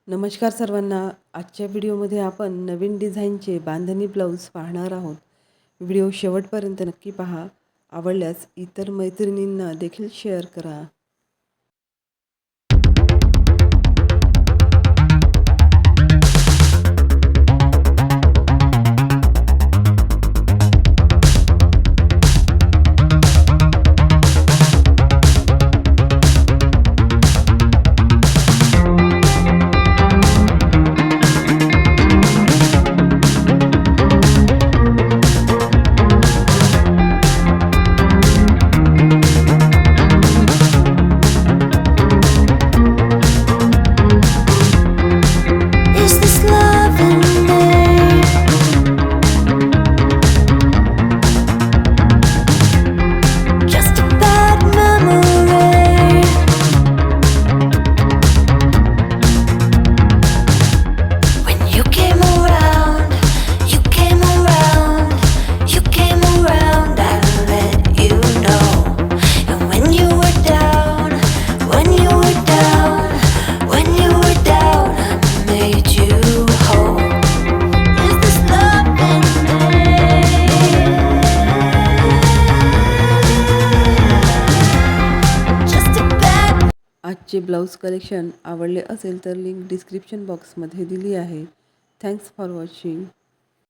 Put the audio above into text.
नमस्कार सर्वांना. आजच्या व्हिडिओमध्ये आपण नवीन डिझाईनचे बांधणी ब्लाऊज पाहणार आहोत. व्हिडिओ शेवटपर्यंत नक्की पहा. आवडल्यास इतर मैत्रिणींना देखील शेअर करा. आजचे ब्लाऊज कलेक्शन आवडले असेल तर लिंक डिस्क्रिप्शन बॉक्समध्ये दिली आहे. Thanks for watching.